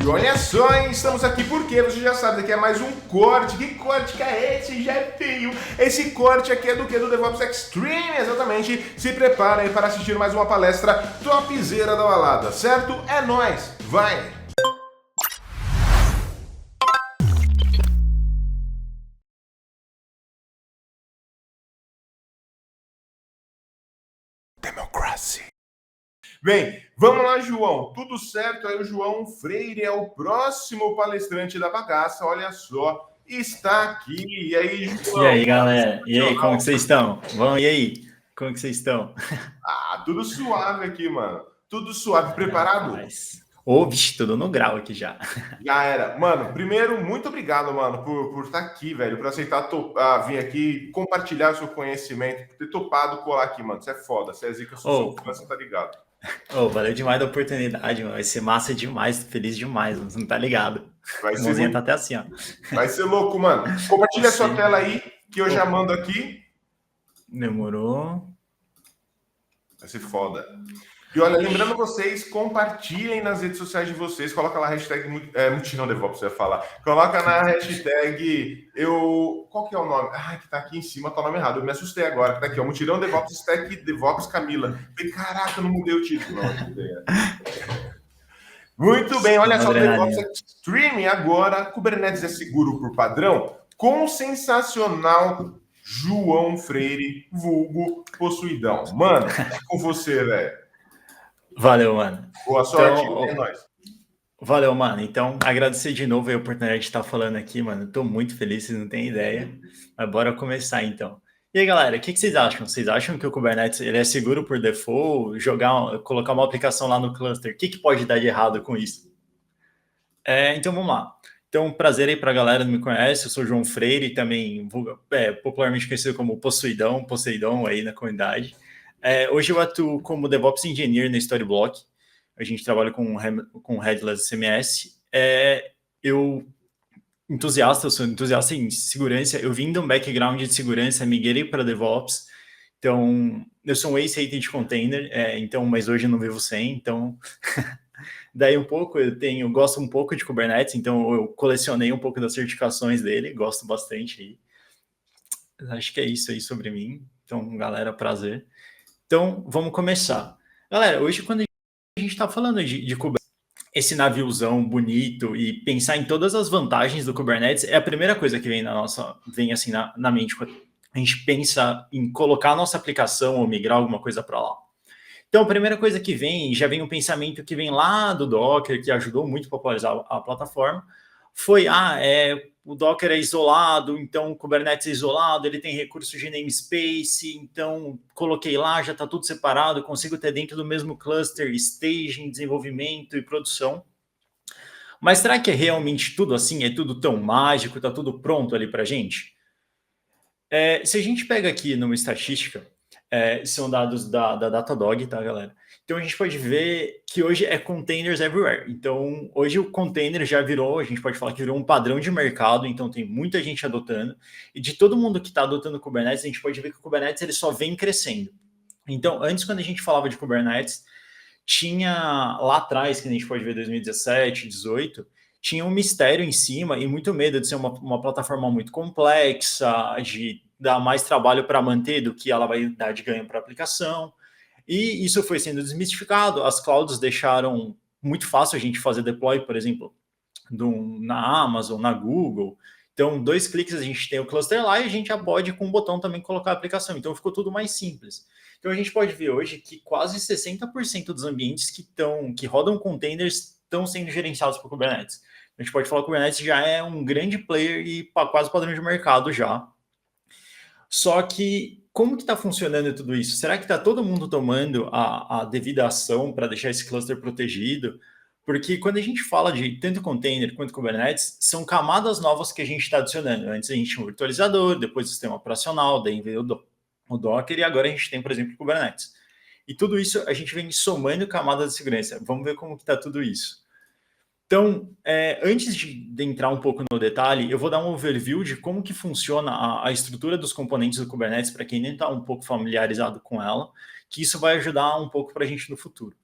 E olha só, hein? Estamos aqui porque você já sabe, daqui é mais um corte. Que corte que é esse, Jefinho? Esse corte aqui é do que? Do DevOps Extreme, exatamente. Se prepara aí para assistir mais uma palestra topzera da balada, certo? É nóis, vai! Democracy. Bem, vamos lá, João. Tudo certo? Aí o João Freire é o próximo palestrante da bagaça. Olha só, está aqui. E aí, E João? aí, galera? E aí, como que vocês estão? E aí? Como que vocês estão? Ah, tudo suave aqui, mano. Tudo suave. Preparado? Rapaz. Ô, bicho, tudo no grau aqui já. Já era. Mano, primeiro, muito obrigado, mano, por estar aqui, velho, por aceitar vir aqui compartilhar seu conhecimento, por ter topado colar aqui, mano. Você é foda, você é zica, eu sou seu Ô, fã, você tá ligado. valeu demais da oportunidade, mano. Vai ser massa demais, feliz demais, mano. Você não tá ligado? Vai A ser mãozinha tá muito, até assim, ó. vai ser louco, mano. Compartilha a sua Sim. tela aí, que eu já Opa, mando aqui. demorou. Vai ser foda. E olha, lembrando vocês, compartilhem nas redes sociais de vocês, coloca lá a hashtag Mutirão DevOps, eu ia falar. Coloca na hashtag Qual que é o nome? Ai, que tá aqui em cima, tá o nome errado. Eu me assustei agora, que tá aqui, ó. Mutirão DevOps Stack DevOps Camila. Falei, caraca, eu não mudei o título. Não, mudei, Muito bem, Dá olha uma só, o DevOps adrenalina. Extreme agora. Kubernetes é seguro por padrão? Com o sensacional João Freire, vulgo possuidão. Mano, é com você, velho. Valeu, mano. Boa Então, sorte, é nóis. valeu, mano. Então, agradecer de novo a oportunidade de estar falando aqui, mano. Tô muito feliz, vocês não têm ideia. Mas bora começar, então. E aí, galera, o que vocês acham? Vocês acham que o Kubernetes ele é seguro por default? Colocar uma aplicação lá no cluster, o que pode dar de errado com isso? Então, vamos lá. Então, prazer aí para a galera que me conhece. Eu sou João Freire, também popularmente conhecido como Poseidon aí na comunidade. Hoje eu atuo como DevOps Engineer na Storyblock. A gente trabalha com Headless CMS. Eu sou entusiasta em segurança. Eu vim de um background de segurança, migrei para DevOps. Então, eu sou um ex-hater de container, mas hoje eu não vivo sem. Então, daí um pouco, gosto um pouco de Kubernetes, então eu colecionei um pouco das certificações dele, gosto bastante. Acho que é isso aí sobre mim. Então, galera, prazer. Então, vamos começar. Galera, hoje quando a gente está falando de Kubernetes, esse naviozão bonito e pensar em todas as vantagens do Kubernetes é a primeira coisa que vem assim na mente quando a gente pensa em colocar a nossa aplicação ou migrar alguma coisa para lá. Então, a primeira coisa que vem, já vem um pensamento que vem lá do Docker, que ajudou muito a popularizar a plataforma, foi, o Docker é isolado, então o Kubernetes é isolado, ele tem recursos de namespace, então coloquei lá, já está tudo separado, consigo ter dentro do mesmo cluster, staging, desenvolvimento e produção. Mas será que é realmente tudo assim? É tudo tão mágico? Está tudo pronto ali para a gente? Se a gente pega aqui numa estatística, são dados da Datadog, tá, galera? Então a gente pode ver que hoje é containers everywhere. Então hoje o container já virou, a gente pode falar que virou um padrão de mercado, então tem muita gente adotando. E de todo mundo que está adotando o Kubernetes, a gente pode ver que o Kubernetes ele só vem crescendo. Então, antes, quando a gente falava de Kubernetes, tinha lá atrás, que a gente pode ver 2017, 2018, tinha um mistério em cima e muito medo de ser uma plataforma muito complexa, de dar mais trabalho para manter do que ela vai dar de ganho para a aplicação. E isso foi sendo desmistificado. As clouds deixaram muito fácil a gente fazer deploy, por exemplo, na Amazon, na Google. Então, 2 cliques a gente tem o cluster lá e a gente já pode, com um botão, também colocar a aplicação. Então, ficou tudo mais simples. Então, a gente pode ver hoje que quase 60% dos ambientes que rodam containers estão sendo gerenciados por Kubernetes. A gente pode falar que o Kubernetes já é um grande player e quase padrão de mercado já. Só que como que está funcionando tudo isso? Será que está todo mundo tomando a devida ação para deixar esse cluster protegido? Porque quando a gente fala de tanto container quanto Kubernetes, são camadas novas que a gente está adicionando. Antes a gente tinha um virtualizador, depois o sistema operacional, daí veio o Docker e agora a gente tem, por exemplo, o Kubernetes. E tudo isso a gente vem somando camadas de segurança. Vamos ver como que está tudo isso. Então, antes de entrar um pouco no detalhe, eu vou dar um overview de como que funciona a estrutura dos componentes do Kubernetes para quem nem está um pouco familiarizado com ela, que isso vai ajudar um pouco para a gente no futuro.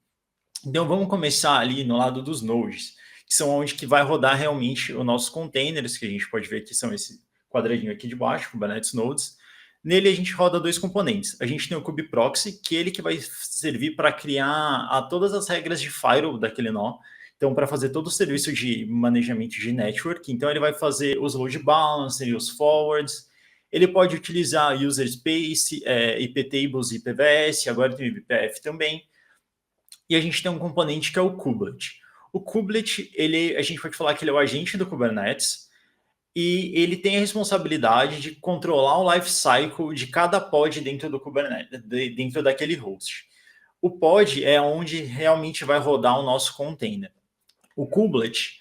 Então, vamos começar ali no lado dos nodes. que são onde que vai rodar realmente os nossos containers, que a gente pode ver que são esse quadradinho aqui de baixo, Kubernetes Nodes. Nele a gente roda dois componentes. A gente tem o kubeproxy, que é ele que vai servir para criar todas as regras de firewall daquele nó. Então, para fazer todo o serviço de manejamento de network, então ele vai fazer os load balancer e os forwards. Ele pode utilizar user space, IP tables e PVS, agora tem o IPF também. E a gente tem um componente que é o kubelet. O kubelet, a gente pode falar que ele é o agente do Kubernetes, e ele tem a responsabilidade de controlar o lifecycle de cada pod dentro do Kubernetes, dentro daquele host. O pod é onde realmente vai rodar o nosso container. O kubelet,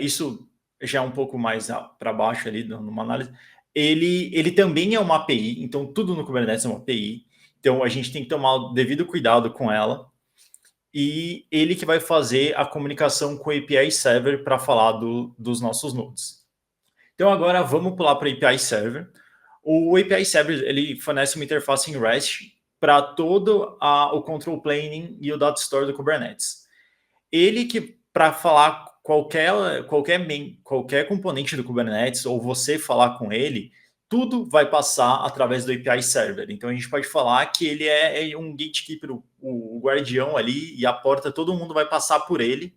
isso já é um pouco mais para baixo ali, numa análise, ele também é uma API, então tudo no Kubernetes é uma API, então a gente tem que tomar o devido cuidado com ela, e ele que vai fazer a comunicação com o API Server para falar dos nossos nodes. Então agora vamos pular para o API Server. O API Server ele fornece uma interface em REST para todo o control planning e o data store do Kubernetes. Ele que, para falar qualquer componente do Kubernetes, ou você falar com ele, tudo vai passar através do API Server. Então a gente pode falar que ele é um gatekeeper, o guardião ali, e a porta, todo mundo vai passar por ele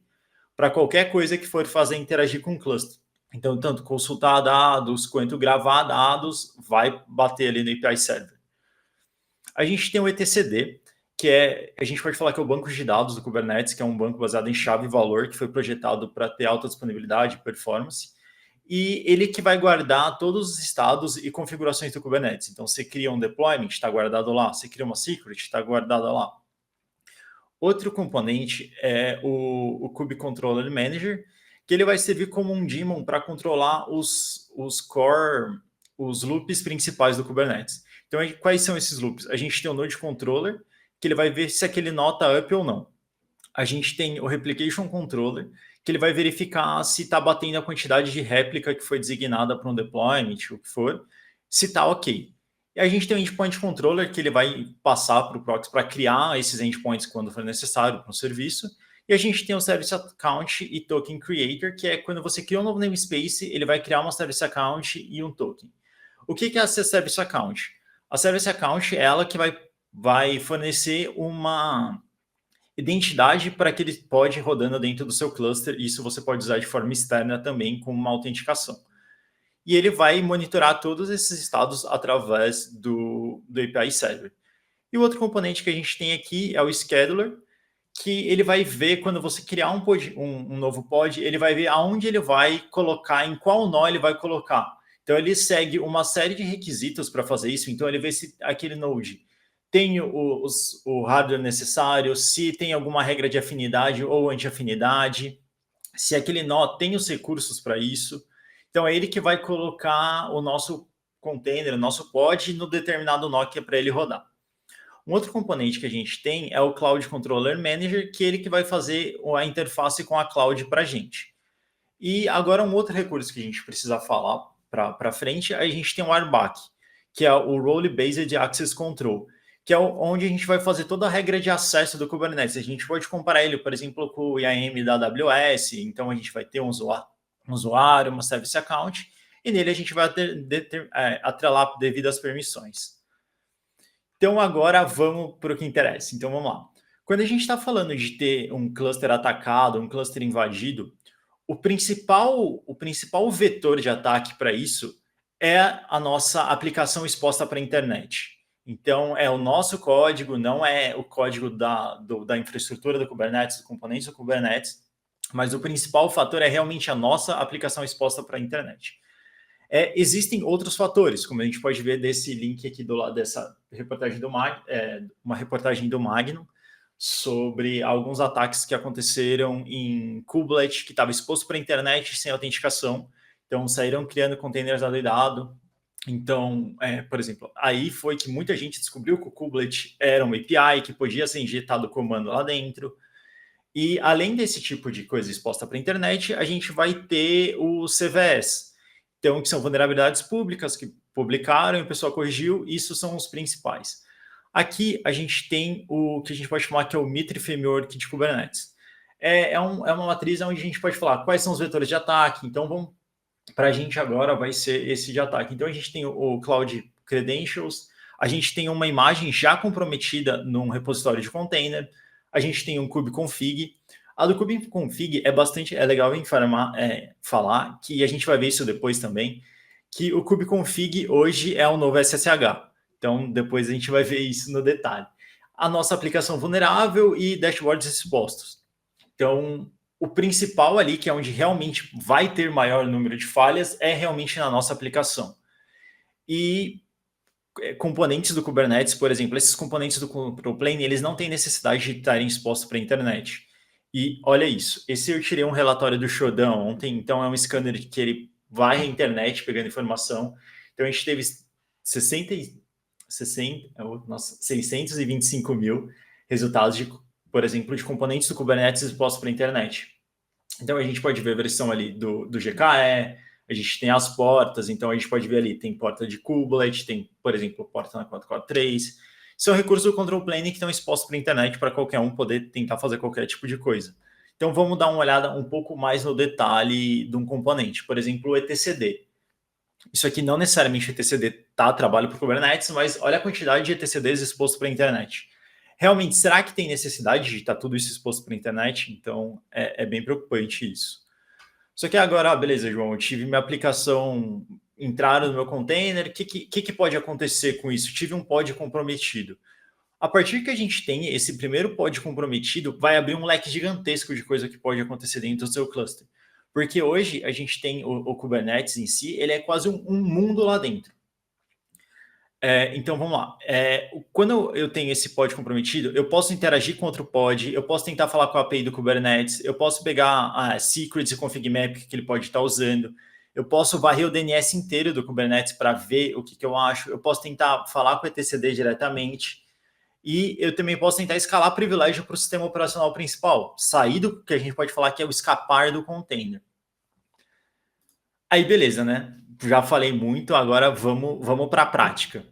para qualquer coisa que for fazer interagir com o cluster. Então, tanto consultar dados quanto gravar dados vai bater ali no API Server. A gente tem o etcd, que a gente pode falar que é o banco de dados do Kubernetes, que é um banco baseado em chave e valor, que foi projetado para ter alta disponibilidade e performance, e ele que vai guardar todos os estados e configurações do Kubernetes. Então, você cria um deployment, está guardado lá. Você cria uma secret, está guardada lá. Outro componente é o Kube Controller Manager, que ele vai servir como um daemon para controlar os loops principais do Kubernetes. Então, quais são esses loops? A gente tem o Node Controller, que ele vai ver se aquele nó está up ou não. A gente tem o Replication Controller, que ele vai verificar se está batendo a quantidade de réplica que foi designada para um deployment, o que for, se está ok. E a gente tem o Endpoint Controller, que ele vai passar para o proxy para criar esses endpoints quando for necessário para um serviço. E a gente tem o Service Account e Token Creator, que é quando você cria um novo namespace, ele vai criar uma Service Account e um token. O que é essa Service Account? A Service Account é ela que vai fornecer uma identidade para aquele pod rodando dentro do seu cluster. Isso você pode usar de forma externa também, com uma autenticação. E ele vai monitorar todos esses estados através do API Server. E o outro componente que a gente tem aqui é o Scheduler, que ele vai ver quando você criar um novo pod, ele vai ver aonde ele vai colocar, em qual nó ele vai colocar. Então, ele segue uma série de requisitos para fazer isso. Então, ele vê se aquele node tem o hardware necessário, se tem alguma regra de afinidade ou anti-afinidade, se aquele nó tem os recursos para isso. Então, é ele que vai colocar o nosso container, o nosso pod, no determinado nó que é para ele rodar. Um outro componente que a gente tem é o Cloud Controller Manager, que é ele que vai fazer a interface com a cloud para a gente. E agora um outro recurso que a gente precisa falar para frente, a gente tem o RBAC, que é o Role Based Access Control, que é onde a gente vai fazer toda a regra de acesso do Kubernetes. A gente pode comparar ele, por exemplo, com o IAM da AWS, então a gente vai ter um usuário, uma service account, e nele a gente vai atrelar devido às permissões. Então, agora vamos para o que interessa. Então, vamos lá. Quando a gente está falando de ter um cluster atacado, um cluster invadido, o principal vetor de ataque para isso é a nossa aplicação exposta para a internet. Então, é o nosso código, não é o código da infraestrutura do Kubernetes, dos componentes do Kubernetes, mas o principal fator é realmente a nossa aplicação exposta para a internet. Existem outros fatores, como a gente pode ver desse link aqui do lado dessa reportagem uma reportagem do Magnum sobre alguns ataques que aconteceram em kubelet, que estava exposto para a internet sem autenticação. Então, saíram criando containers adoidado. Então, por exemplo, aí foi que muita gente descobriu que o kubelet era um API, que podia ser injetado comando lá dentro. E, além desse tipo de coisa exposta para a internet, a gente vai ter o CVS, então, que são vulnerabilidades públicas que publicaram e o pessoal corrigiu. Isso são os principais. Aqui a gente tem o que a gente pode chamar que é o Mitre Framework de Kubernetes. é uma matriz onde a gente pode falar quais são os vetores de ataque. Então, para a gente agora vai ser esse de ataque. Então, a gente tem o Cloud Credentials, a gente tem uma imagem já comprometida num repositório de container, a gente tem um kubeconfig. A do kubeconfig é legal falar, que a gente vai ver isso depois também, que o kubeconfig hoje é o novo SSH. Então, depois a gente vai ver isso no detalhe. A nossa aplicação vulnerável e dashboards expostos. Então, o principal ali, que é onde realmente vai ter maior número de falhas, é realmente na nossa aplicação. E componentes do Kubernetes, por exemplo, esses componentes do Control Plane, eles não têm necessidade de estarem expostos para a internet. E olha isso, esse eu tirei um relatório do Shodan ontem, então é um scanner que ele vai à internet pegando informação. Então a gente teve 625 mil resultados de, por exemplo, de componentes do Kubernetes expostos para a internet. Então a gente pode ver a versão ali do GKE, a gente tem as portas, então a gente pode ver ali, tem porta de kubelet, tem, por exemplo, porta na 443. São recursos do Control Plane que estão expostos para a internet para qualquer um poder tentar fazer qualquer tipo de coisa. Então vamos dar uma olhada um pouco mais no detalhe de um componente, por exemplo, o etcd. Isso aqui não necessariamente o etcd tá trabalho para o Kubernetes, mas olha a quantidade de etcds expostos para a internet. Realmente, será que tem necessidade de estar tudo isso exposto para a internet? Então, é bem preocupante isso. Só que agora, beleza, João, eu tive minha aplicação, entraram no meu container, o que pode acontecer com isso? Tive um pod comprometido. A partir que a gente tem esse primeiro pod comprometido, vai abrir um leque gigantesco de coisa que pode acontecer dentro do seu cluster. Porque hoje a gente tem o Kubernetes em si, ele é quase um mundo lá dentro. Então, vamos lá. Quando eu tenho esse pod comprometido, eu posso interagir com outro pod, eu posso tentar falar com a API do Kubernetes, eu posso pegar secrets e config map que ele pode estar usando, eu posso varrer o DNS inteiro do Kubernetes para ver o que eu acho, eu posso tentar falar com o etcd diretamente, e eu também posso tentar escalar privilégio para o sistema operacional principal, sair do que a gente pode falar que é o escapar do container. Aí, beleza, né? Já falei muito, agora vamos para a prática.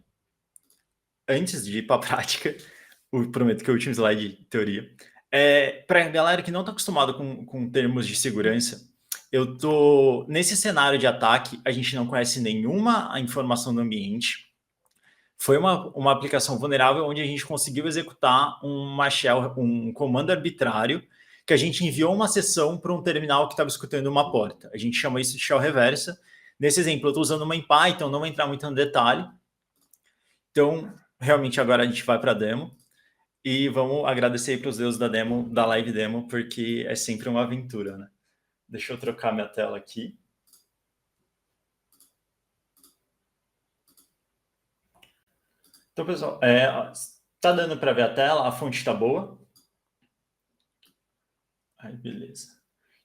Antes de ir para a prática, eu prometo que é o último slide de teoria. Para a galera que não está acostumada com termos de segurança, eu tô nesse cenário de ataque, a gente não conhece nenhuma informação do ambiente. Foi uma aplicação vulnerável onde a gente conseguiu executar uma shell, um comando arbitrário, que a gente enviou uma sessão para um terminal que estava escutando uma porta. A gente chama isso de shell reversa. Nesse exemplo, eu estou usando uma em Python, não vou entrar muito no detalhe. Então, realmente agora a gente vai para a demo e vamos agradecer para os deuses da live demo, porque é sempre uma aventura, né? Deixa eu trocar minha tela aqui. Então, pessoal, tá dando para ver a tela? A fonte está boa? Aí, beleza.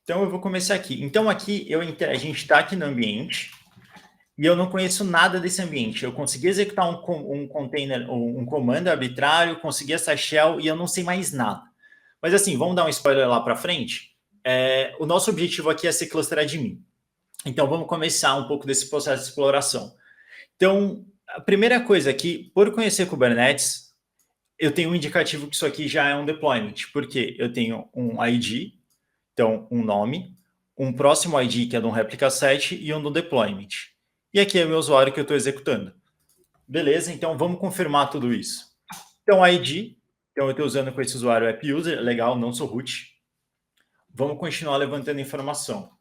Então, eu vou começar aqui. Então, aqui a gente está aqui no ambiente e eu não conheço nada desse ambiente. Eu consegui executar um container, um comando arbitrário, consegui essa shell e eu não sei mais nada. Mas assim, vamos dar um spoiler lá para frente. O nosso objetivo aqui é ser cluster admin. Então, vamos começar um pouco desse processo de exploração. Então, a primeira coisa aqui, por conhecer Kubernetes, eu tenho um indicativo que isso aqui já é um deployment, porque eu tenho um ID, então um nome, um próximo ID que é de um replica set e um do deployment. E aqui é o meu usuário que eu estou executando. Beleza, então vamos confirmar tudo isso. Então, ID, então eu estou usando com esse usuário app user, legal, não sou root. Vamos continuar levantando informação.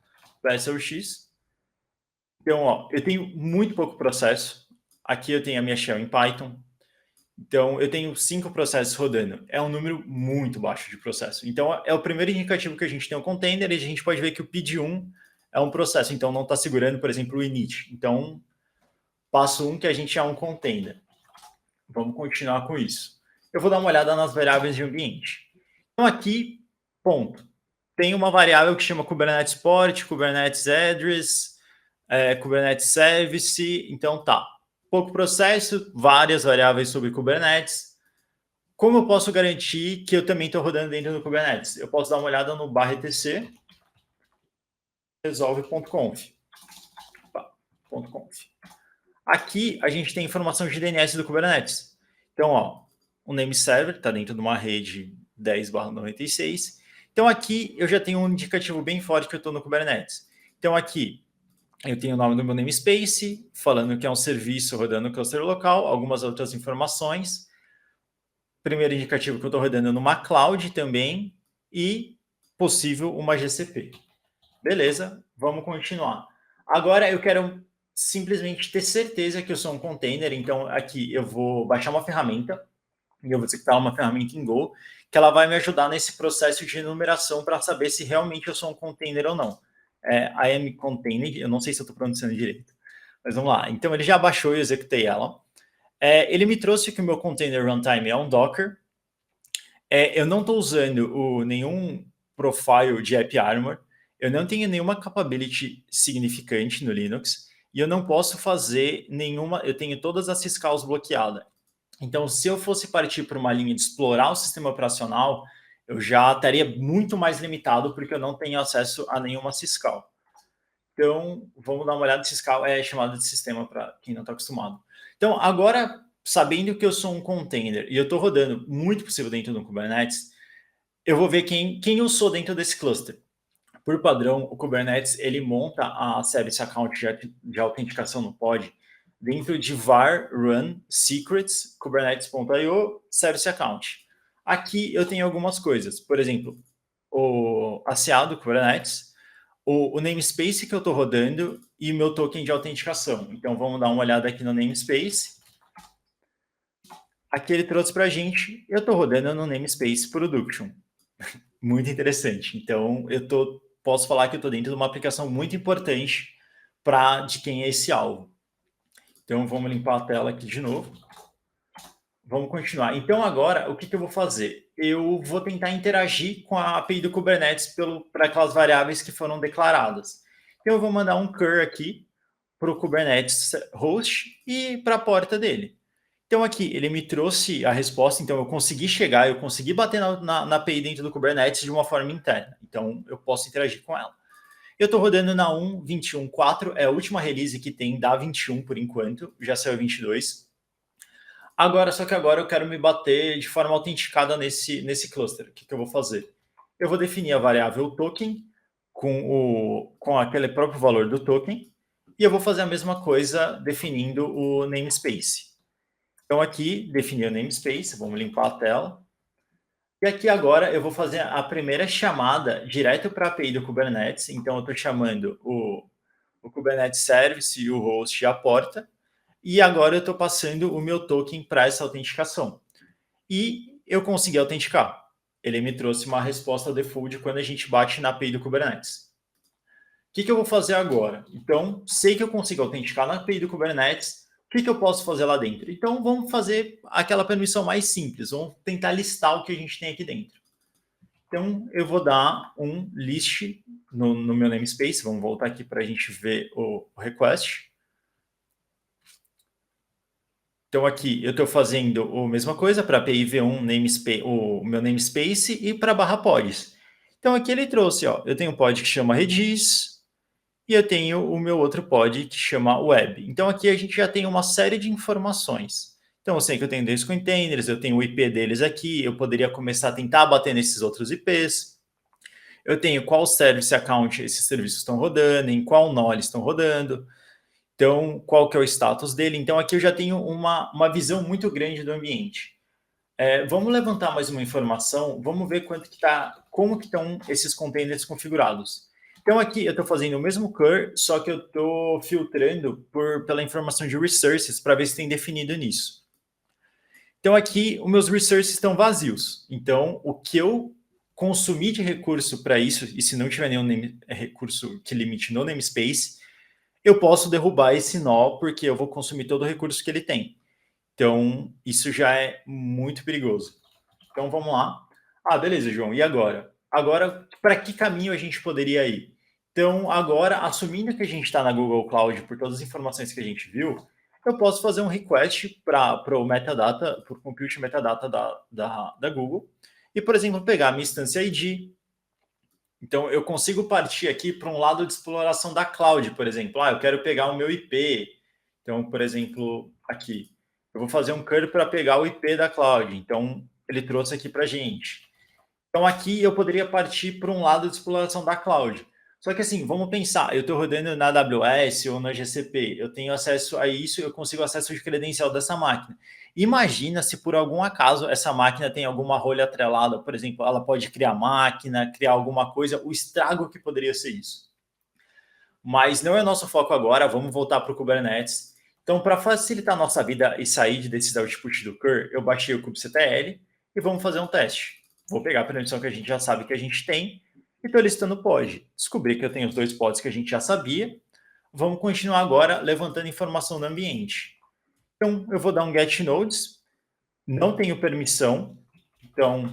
PSOX. Então, ó, eu tenho muito pouco processo. Aqui eu tenho a minha shell em Python. Então, eu tenho 5 processos rodando. É um número muito baixo de processo. Então, é o primeiro indicativo que a gente tem um container e a gente pode ver que o PID1 é um processo. Então, não está segurando, por exemplo, o init. Então, passo 1 que a gente é um container. Vamos continuar com isso. Eu vou dar uma olhada nas variáveis de ambiente. Então, aqui, ponto. Tem uma variável que chama Kubernetes Port, Kubernetes Address, Kubernetes Service. Então, tá. Pouco processo, várias variáveis sobre Kubernetes. Como eu posso garantir que eu também estou rodando dentro do Kubernetes? Eu posso dar uma olhada no /etc resolve.conf. Aqui a gente tem informação de DNS do Kubernetes. Então, ó, o name server está dentro de uma rede 10/96. Então, aqui eu já tenho um indicativo bem forte que eu estou no Kubernetes. Então, aqui eu tenho o nome do meu namespace, falando que é um serviço rodando no cluster local, algumas outras informações. Primeiro indicativo que eu estou rodando numa cloud também e possível uma GCP. Beleza, vamos continuar. Agora eu quero simplesmente ter certeza que eu sou um container, então aqui eu vou baixar uma ferramenta, e eu vou executar uma ferramenta em Go, que ela vai me ajudar nesse processo de enumeração para saber se realmente eu sou um container ou não. I am contained, eu não sei se eu estou pronunciando direito, mas vamos lá. Então ele já baixou e eu executei ela. Ele me trouxe que o meu container runtime é um Docker. Eu não estou usando nenhum profile de AppArmor, eu não tenho nenhuma capability significante no Linux, e eu não posso fazer nenhuma, eu tenho todas as syscalls bloqueadas. Então, se eu fosse partir para uma linha de explorar o sistema operacional, eu já estaria muito mais limitado, porque eu não tenho acesso a nenhuma syscall. Então, vamos dar uma olhada. Syscall é chamada de sistema para quem não está acostumado. Então, agora, sabendo que eu sou um container e eu estou rodando muito possível dentro do Kubernetes, eu vou ver quem eu sou dentro desse cluster. Por padrão, o Kubernetes ele monta a service account de autenticação no pod dentro de var run secrets kubernetes.io service account. Aqui eu tenho algumas coisas, por exemplo, o ACA do Kubernetes, o namespace que eu estou rodando e o meu token de autenticação. Então vamos dar uma olhada aqui no namespace. Aqui ele trouxe para a gente, eu estou rodando no namespace production. Muito interessante. Então posso falar que eu estou dentro de uma aplicação muito importante de quem é esse alvo. Então vamos limpar a tela aqui de novo. Vamos continuar. Então agora, o que eu vou fazer? Eu vou tentar interagir com a API do Kubernetes para aquelas variáveis que foram declaradas. Então eu vou mandar um cur aqui para o Kubernetes host e para a porta dele. Então aqui, ele me trouxe a resposta, então eu consegui chegar, eu consegui bater na API dentro do Kubernetes de uma forma interna. Então eu posso interagir com ela. Eu estou rodando na 1.21.4, é a última release que tem da 21 por enquanto, já saiu 22. Só que agora eu quero me bater de forma autenticada nesse cluster. O que eu vou fazer? Eu vou definir a variável token com aquele próprio valor do token, e eu vou fazer a mesma coisa definindo o namespace. Então aqui, definir o namespace, vamos limpar a tela. E aqui agora eu vou fazer a primeira chamada direto para a API do Kubernetes. Então eu estou chamando o Kubernetes Service e o host e a porta. E agora eu estou passando o meu token para essa autenticação. E eu consegui autenticar. Ele me trouxe uma resposta default quando a gente bate na API do Kubernetes. O que eu vou fazer agora? Então, sei que eu consigo autenticar na API do Kubernetes. O que eu posso fazer lá dentro? Então, vamos fazer aquela permissão mais simples. Vamos tentar listar o que a gente tem aqui dentro. Então, eu vou dar um list no meu namespace. Vamos voltar aqui para a gente ver o request. Então, aqui eu estou fazendo a mesma coisa para API V1, o meu namespace, e para /pods. Então, aqui ele trouxe, eu tenho um pod que chama Redis, e eu tenho o meu outro pod que chama Web. Então, aqui a gente já tem uma série de informações. Então, eu sei que eu tenho 2 containers, eu tenho o IP deles aqui, eu poderia começar a tentar bater nesses outros IPs. Eu tenho qual service account esses serviços estão rodando, em qual nó eles estão rodando. Então, qual que é o status dele? Então, aqui eu já tenho uma visão muito grande do ambiente. Vamos levantar mais uma informação, vamos ver como que estão esses containers configurados. Então, aqui eu estou fazendo o mesmo cur, só que eu estou filtrando pela informação de resources para ver se tem definido nisso. Então, aqui, os meus resources estão vazios. Então, o que eu consumi de recurso para isso, e se não tiver nenhum recurso que limite no namespace, eu posso derrubar esse nó, porque eu vou consumir todo o recurso que ele tem. Então, isso já é muito perigoso. Então, vamos lá. Beleza, João, e agora? Agora, para que caminho a gente poderia ir? Então, agora, assumindo que a gente está na Google Cloud, por todas as informações que a gente viu, eu posso fazer um request para o metadata, para o compute metadata da Google, e, por exemplo, pegar a minha instância ID. Então, eu consigo partir aqui para um lado de exploração da cloud, por exemplo. Eu quero pegar o meu IP. Então, por exemplo, aqui, eu vou fazer um curl para pegar o IP da cloud. Então, ele trouxe aqui para a gente. Então, aqui eu poderia partir para um lado de exploração da cloud. Só que assim, vamos pensar, eu estou rodando na AWS ou na GCP, eu tenho acesso a isso, eu consigo acesso de credencial dessa máquina. Imagina se por algum acaso essa máquina tem alguma rolha atrelada, por exemplo, ela pode criar máquina, criar alguma coisa, o estrago que poderia ser isso. Mas não é nosso foco agora, vamos voltar para o Kubernetes. Então, para facilitar a nossa vida e sair desses outputs do Cur, eu baixei o kubectl e vamos fazer um teste. Vou pegar a permissão que a gente já sabe que a gente tem e estou listando pod. Descobri que eu tenho os 2 pods que a gente já sabia. Vamos continuar agora levantando informação do ambiente. Então, eu vou dar um get nodes. Não tenho permissão. Então,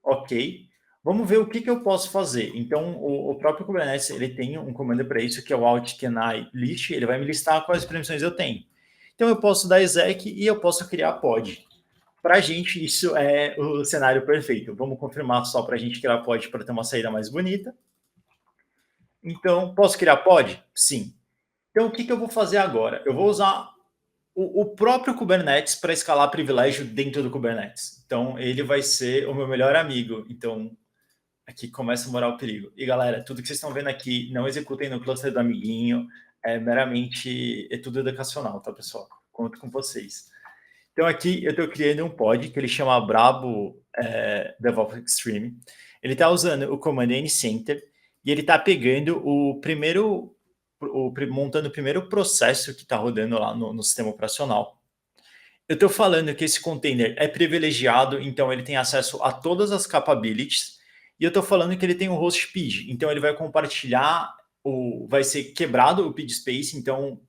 ok. Vamos ver o que eu posso fazer. Então, o próprio Kubernetes ele tem um comando para isso, que é o alt-can-i list. Ele vai me listar quais permissões eu tenho. Então, eu posso dar exec e eu posso criar pod. Para a gente, isso é o cenário perfeito. Vamos confirmar só para a gente criar pod para ter uma saída mais bonita. Então, posso criar pod? Sim. Então, o que eu vou fazer agora? Eu vou usar o próprio Kubernetes para escalar privilégio dentro do Kubernetes. Então, ele vai ser o meu melhor amigo. Então, aqui começa a morar o perigo. E, galera, tudo que vocês estão vendo aqui, não executem no cluster do amiguinho. É tudo educacional, tá, pessoal? Conto com vocês. Então, aqui eu estou criando um pod que ele chama Brabo DevOps Extreme. Ele está usando o comando ncenter e ele está pegando montando o primeiro processo que está rodando lá no sistema operacional. Eu estou falando que esse container é privilegiado, então ele tem acesso a todas as capabilities, e eu estou falando que ele tem um host PID, então ele vai compartilhar, vai ser quebrado o PID space, então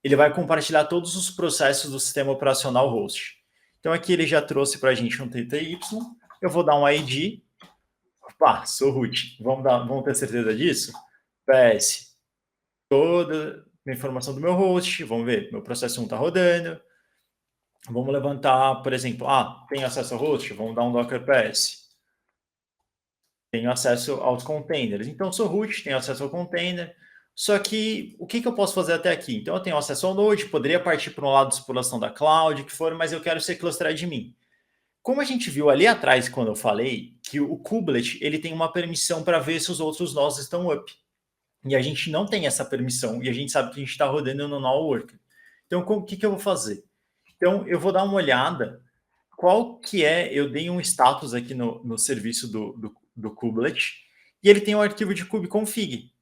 ele vai compartilhar todos os processos do sistema operacional host. Então aqui ele já trouxe para a gente um TTY, eu vou dar um ID, opa, sou root, vamos ter certeza disso? PS, toda a informação do meu host, vamos ver, meu processo 1 está rodando, vamos levantar, por exemplo, tenho acesso ao host, vamos dar um docker ps. Tenho acesso aos containers. Então, sou root, tenho acesso ao container. Só que, o que eu posso fazer até aqui? Então, eu tenho acesso ao Node, poderia partir para um lado de exploração da cloud, o que for, mas eu quero ser cluster admin. Como a gente viu ali atrás, quando eu falei, que o kubelet ele tem uma permissão para ver se os outros nós estão up. E a gente não tem essa permissão, e a gente sabe que a gente está rodando no null worker. Então, o que eu vou fazer? Então, eu vou dar uma olhada qual que é, eu dei um status aqui no serviço do kubelet, e ele tem um arquivo de kubeconfig.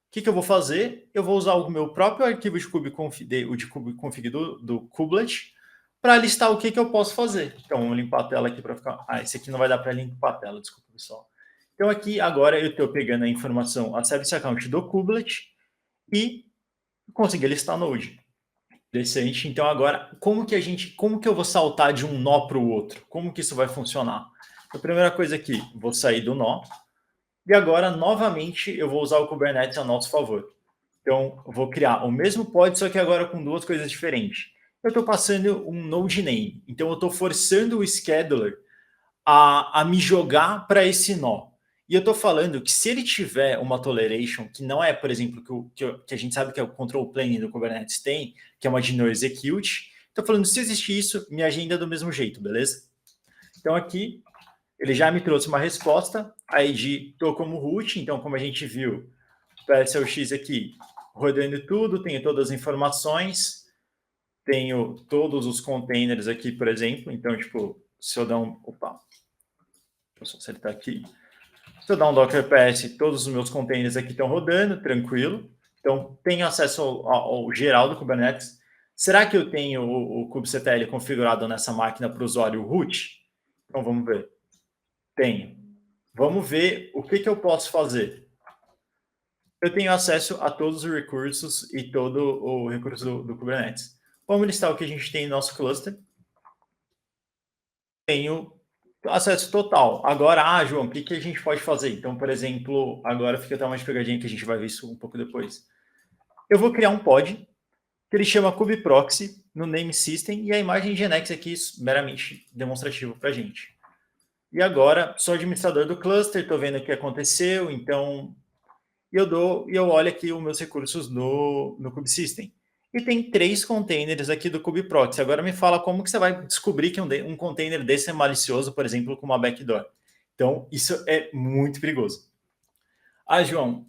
O que eu vou fazer? Eu vou usar o meu próprio arquivo de kubeconfig do kubelet para listar o que eu posso fazer. Então, vamos limpar a tela aqui para ficar... esse aqui não vai dar para limpar a tela, desculpa, pessoal. Então, aqui, agora, eu estou pegando a informação, a service account do kubelet, e consegui listar Node. Interessante. Então, agora, como que eu vou saltar de um nó para o outro? Como que isso vai funcionar? A primeira coisa aqui, vou sair do nó. E agora, novamente, eu vou usar o Kubernetes a nosso favor. Então, eu vou criar o mesmo pod, só que agora com 2 coisas diferentes. Eu estou passando um node name. Então, eu estou forçando o scheduler a me jogar para esse nó. E eu estou falando que se ele tiver uma toleration, que não é, por exemplo, que a gente sabe que é o control plane do Kubernetes tem, que é uma de no execute, estou falando, se existir isso, me agenda do mesmo jeito, beleza? Então aqui, ele já me trouxe uma resposta, a ID estou como root, então como a gente viu, o PSLX aqui, rodando tudo, tenho todas as informações, tenho todos os containers aqui, por exemplo, então, tipo, se eu dar um... Opa, deixa eu só acertar aqui. Se eu dar um docker ps, todos os meus containers aqui estão rodando, tranquilo. Então, tenho acesso ao geral do Kubernetes. Será que eu tenho o kubectl configurado nessa máquina para o usuário root? Então, vamos ver. Tenho. Vamos ver o que eu posso fazer. Eu tenho acesso a todos os recursos e todo o recurso do Kubernetes. Vamos listar o que a gente tem no nosso cluster. Tenho acesso total. Agora, João, o que a gente pode fazer? Então, por exemplo, agora fica até mais pegadinha que a gente vai ver isso um pouco depois. Eu vou criar um pod que ele chama kubeproxy no name system e a imagem Nginx aqui meramente demonstrativo para a gente. E agora, sou administrador do cluster, estou vendo o que aconteceu, então eu olho aqui os meus recursos no kubesystem. E tem 3 containers aqui do kubeproxy. Agora me fala como que você vai descobrir que um container desse é malicioso, por exemplo, com uma backdoor. Então, isso é muito perigoso. João,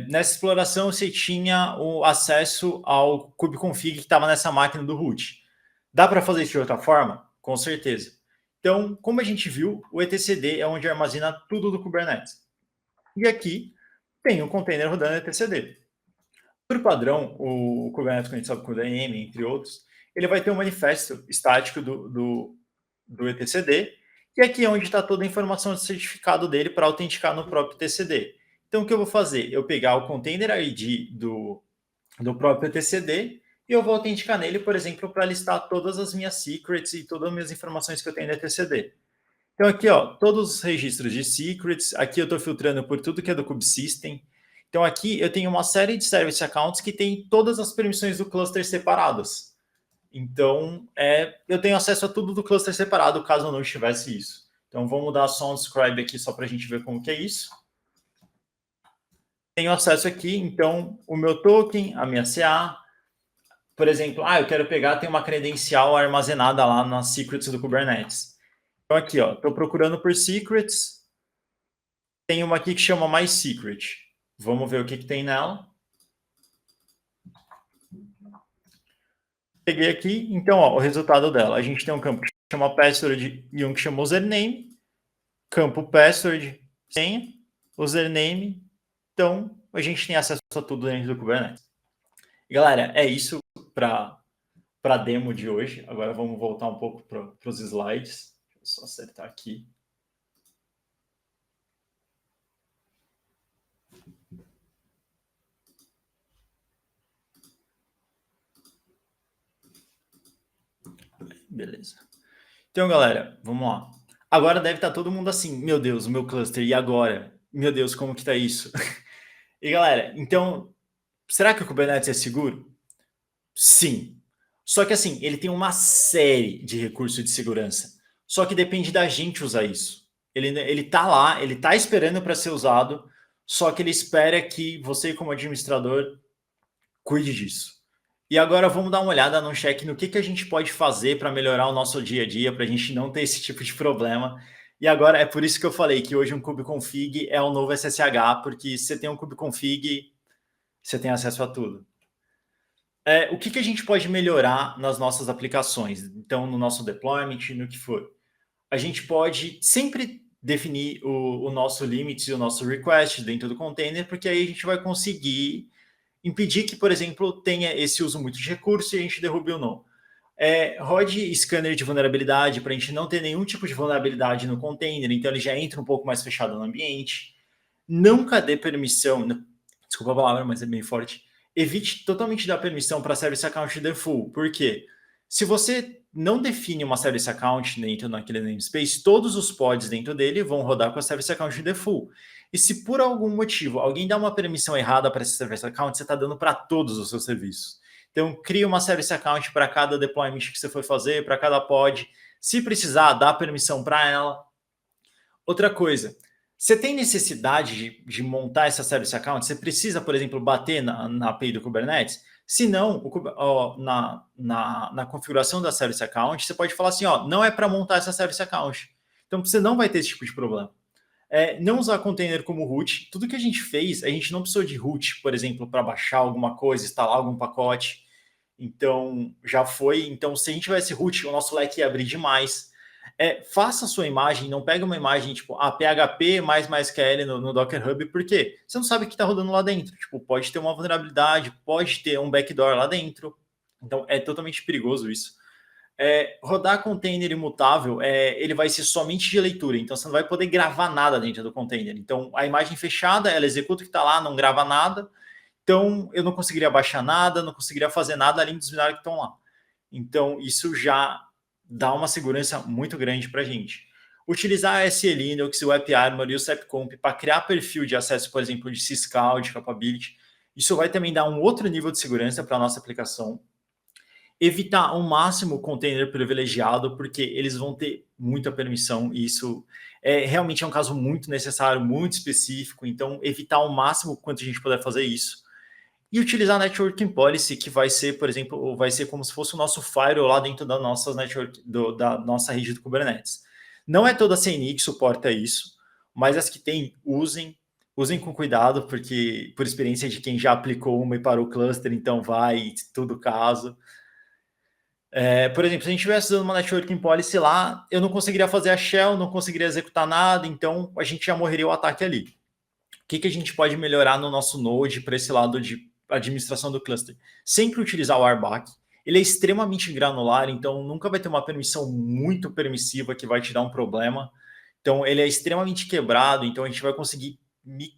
nessa exploração você tinha o acesso ao kubeconfig que estava nessa máquina do root. Dá para fazer isso de outra forma? Com certeza. Então, como a gente viu, o etcd é onde armazena tudo do Kubernetes. E aqui tem um container rodando etcd. Por padrão, o Kubernetes, quando a gente sobe com o DNM, entre outros, ele vai ter um manifesto estático do etcd, e aqui é onde está toda a informação de certificado dele para autenticar no próprio etcd. Então, o que eu vou fazer? Eu pegar o container ID do próprio etcd e eu vou autenticar nele, por exemplo, para listar todas as minhas secrets e todas as minhas informações que eu tenho no etcd. Então, aqui, ó, todos os registros de secrets. Aqui eu estou filtrando por tudo que é do kubesystem. Então, aqui eu tenho uma série de service accounts que tem todas as permissões do cluster separadas. Então, eu tenho acesso a tudo do cluster separado, caso eu não tivesse isso. Então, vamos dar só um describe aqui, só para a gente ver como que é isso. Tenho acesso aqui, então, o meu token, a minha CA. Por exemplo, eu quero pegar, tem uma credencial armazenada lá nas secrets do Kubernetes. Então, aqui, ó, estou procurando por secrets. Tem uma aqui que chama My Secret. Vamos ver o que tem nela. Peguei aqui, então, ó, o resultado dela. A gente tem um campo que chama password e um que chama username. Campo password, senha, username. Então, a gente tem acesso a tudo dentro do Kubernetes. E, galera, é isso para a demo de hoje. Agora vamos voltar um pouco para os slides. Deixa eu só acertar aqui. Beleza. Então, galera, vamos lá. Agora deve estar todo mundo assim, meu Deus, o meu cluster, e agora? Meu Deus, como que tá isso? E, galera, então, será que o Kubernetes é seguro? Sim. Só que, assim, ele tem uma série de recursos de segurança. Só que depende da gente usar isso. Ele tá lá, ele tá esperando para ser usado, só que ele espera que você, como administrador, cuide disso. E agora vamos dar uma olhada no check no que a gente pode fazer para melhorar o nosso dia a dia, para a gente não ter esse tipo de problema. E agora é por isso que eu falei que hoje um kubeconfig é o novo SSH, porque se você tem um kubeconfig, você tem acesso a tudo. O que a gente pode melhorar nas nossas aplicações? Então, no nosso deployment, no que for. A gente pode sempre definir o nosso limit e o nosso request dentro do container, porque aí a gente vai conseguir impedir que, por exemplo, tenha esse uso muito de recurso e a gente derrube ou não. Rode scanner de vulnerabilidade para a gente não ter nenhum tipo de vulnerabilidade no container, então ele já entra um pouco mais fechado no ambiente. Nunca dê permissão, desculpa a palavra, mas é bem forte. Evite totalmente dar permissão para service account default. Por quê? Se você não define uma service account dentro daquele namespace, todos os pods dentro dele vão rodar com a service account default. E se por algum motivo alguém dá uma permissão errada para esse service account, você está dando para todos os seus serviços. Então, cria uma service account para cada deployment que você for fazer, para cada pod. Se precisar, dá permissão para ela. Outra coisa, você tem necessidade de montar essa service account? Você precisa, por exemplo, bater na API do Kubernetes? Se não, na configuração da service account, você pode falar assim, não é para montar essa service account. Então, você não vai ter esse tipo de problema. Não usar container como root. Tudo que a gente fez, a gente não precisou de root, por exemplo, para baixar alguma coisa, instalar algum pacote. Então, já foi. Então, se a gente tivesse root, o nosso leque ia abrir demais. Faça a sua imagem, não pega uma imagem tipo PHP mais MySQL no Docker Hub, porque você não sabe o que está rodando lá dentro. Tipo, pode ter uma vulnerabilidade, pode ter um backdoor lá dentro. Então, é totalmente perigoso isso. Rodar container imutável, ele vai ser somente de leitura, então você não vai poder gravar nada dentro do container. Então, a imagem fechada, ela executa o que está lá, não grava nada. Então, eu não conseguiria baixar nada, não conseguiria fazer nada além dos binários que estão lá. Então, isso já dá uma segurança muito grande para a gente. Utilizar a SE Linux, o AppArmor e o SepComp para criar perfil de acesso, por exemplo, de Syscall, de Capability, isso vai também dar um outro nível de segurança para a nossa aplicação. Evitar ao máximo o container privilegiado, porque eles vão ter muita permissão e isso realmente é um caso muito necessário, muito específico, então evitar ao máximo quanto a gente puder fazer isso. E utilizar a Networking Policy, que vai ser, por exemplo, vai ser como se fosse o nosso firewall lá dentro da nossa network, da nossa rede do Kubernetes. Não é toda a CNI que suporta isso, mas as que tem, usem com cuidado, porque por experiência de quem já aplicou uma e parou o cluster, então vai tudo caso. Por exemplo, se a gente estivesse usando uma networking policy lá, eu não conseguiria fazer a shell, não conseguiria executar nada, então a gente já morreria o ataque ali. O que a gente pode melhorar no nosso Node para esse lado de administração do cluster? Sempre utilizar o RBAC. Ele é extremamente granular, então nunca vai ter uma permissão muito permissiva que vai te dar um problema. Então ele é extremamente quebrado, então a gente vai conseguir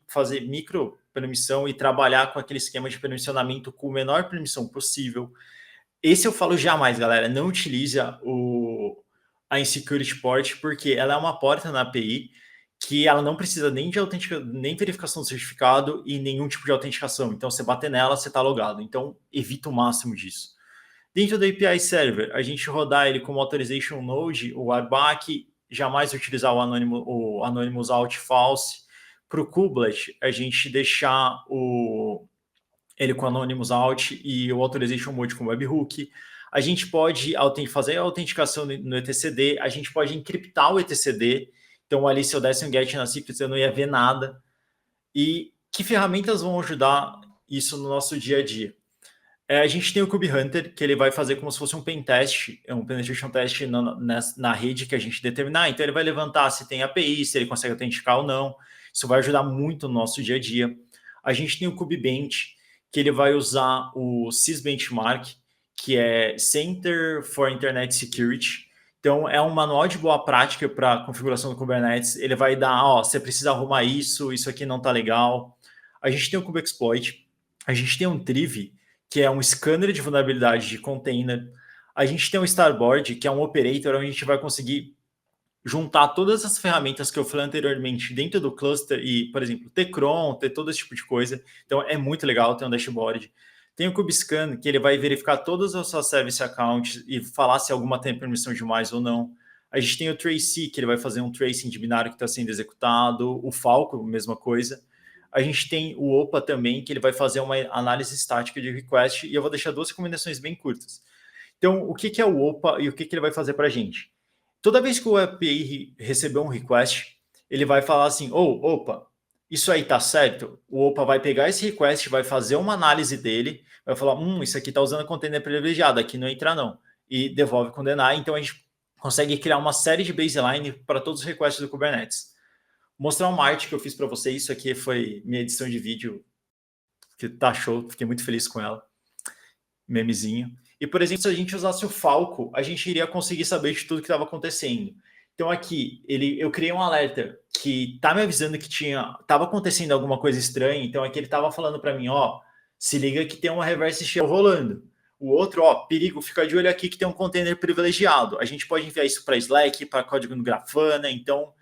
fazer micro permissão e trabalhar com aquele esquema de permissionamento com a menor permissão possível. Esse eu falo jamais, galera. Não utilize a Insecurity Port, porque ela é uma porta na API que ela não precisa nem de nem verificação do certificado e nenhum tipo de autenticação. Então, você bater nela, você está logado. Então, evita o máximo disso. Dentro do API Server, a gente rodar ele como Authorization Node, o RBAC, jamais utilizar o Anonymous Out False. Para o Kubelet, a gente deixar ele com Anonymous Out e o Authorization Mode com Webhook. A gente pode fazer a autenticação no etcd, a gente pode encriptar o etcd, então ali se eu desse um get na secrets eu não ia ver nada. E que ferramentas vão ajudar isso no nosso dia a dia? A gente tem o KubeHunter, que ele vai fazer como se fosse um pen test, um penetration test na rede que a gente determinar. Então ele vai levantar se tem API, se ele consegue autenticar ou não. Isso vai ajudar muito no nosso dia a dia. A gente tem o KubeBench, que ele vai usar o sysbenchmark, que é Center for Internet Security. Então, é um manual de boa prática para a configuração do Kubernetes. Ele vai dar, você precisa arrumar isso aqui não está legal. A gente tem o KubeExploit, a gente tem um Triv, que é um scanner de vulnerabilidade de container. A gente tem o Starboard, que é um operator onde a gente vai conseguir juntar todas as ferramentas que eu falei anteriormente dentro do cluster e, por exemplo, ter cron, ter todo esse tipo de coisa. Então, é muito legal ter um dashboard. Tem o KubeScan, que ele vai verificar todas as suas service accounts e falar se alguma tem permissão demais ou não. A gente tem o Tracy, que ele vai fazer um tracing de binário que está sendo executado. O Falco, mesma coisa. A gente tem o OPA também, que ele vai fazer uma análise estática de request. E eu vou deixar duas recomendações bem curtas. Então, o que é o OPA e o que ele vai fazer para a gente? Toda vez que o API receber um request, ele vai falar assim, opa, isso aí tá certo? O OPA vai pegar esse request, vai fazer uma análise dele, vai falar, isso aqui tá usando container privilegiado, aqui não entra não. E devolve com deny. Então, a gente consegue criar uma série de baseline para todos os requests do Kubernetes. Vou mostrar uma arte que eu fiz para vocês. Isso aqui foi minha edição de vídeo, que tá show, fiquei muito feliz com ela. Memezinho. E, por exemplo, se a gente usasse o Falco, a gente iria conseguir saber de tudo que estava acontecendo. Então, aqui, eu criei um alerta que tá me avisando que estava acontecendo alguma coisa estranha. Então, aqui ele estava falando para mim, se liga que tem uma reverse shell rolando. O outro, perigo, fica de olho aqui que tem um container privilegiado. A gente pode enviar isso para Slack, para código no Grafana. Então,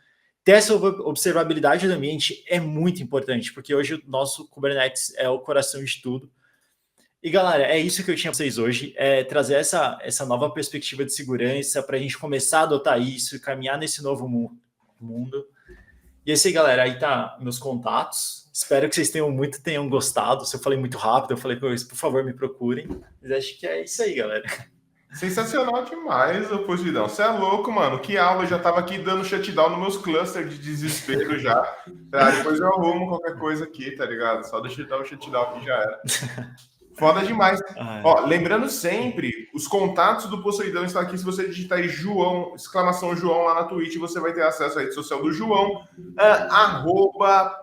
ter essa observabilidade do ambiente é muito importante, porque hoje o nosso Kubernetes é o coração de tudo. E, galera, é isso que eu tinha para vocês hoje, trazer essa nova perspectiva de segurança para a gente começar a adotar isso e caminhar nesse novo mundo. E esse aí, galera, aí tá meus contatos. Espero que vocês tenham gostado. Se eu falei muito rápido, eu falei, por favor, me procurem. Mas acho que é isso aí, galera. Sensacional demais, ô Posidão. Você é louco, mano. Que aula, eu já tava aqui dando shutdown nos meus clusters de desespero já. Tá, depois eu arrumo qualquer coisa aqui, tá ligado? Só deixa eu dar o shutdown aqui já era. Foda demais. Lembrando sempre, os contatos do Poseidon estão aqui. Se você digitar aí João, exclamação João lá na Twitch, você vai ter acesso à rede social do João,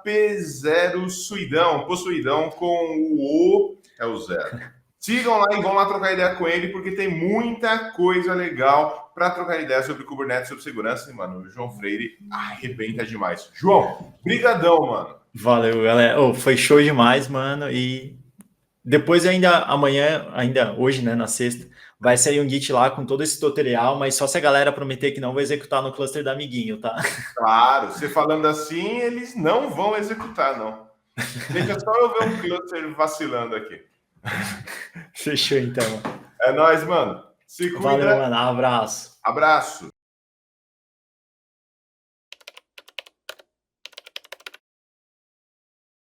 @P0Suidão, Possuidão com o O, é o 0. Sigam lá e vão lá trocar ideia com ele, porque tem muita coisa legal para trocar ideia sobre Kubernetes, sobre segurança. E, mano, o João Freire arrebenta demais. João, brigadão, mano. Valeu, galera. Foi show demais, mano. E depois amanhã, hoje, né, na sexta, vai sair um Git lá com todo esse tutorial, mas só se a galera prometer que não vai executar no cluster da amiguinho, tá? Claro, você falando assim, eles não vão executar, não. Deixa só eu ver um cluster vacilando aqui. Fechou, então. É nóis, mano. Se cuida. Valeu, mano. Abraço. Abraço.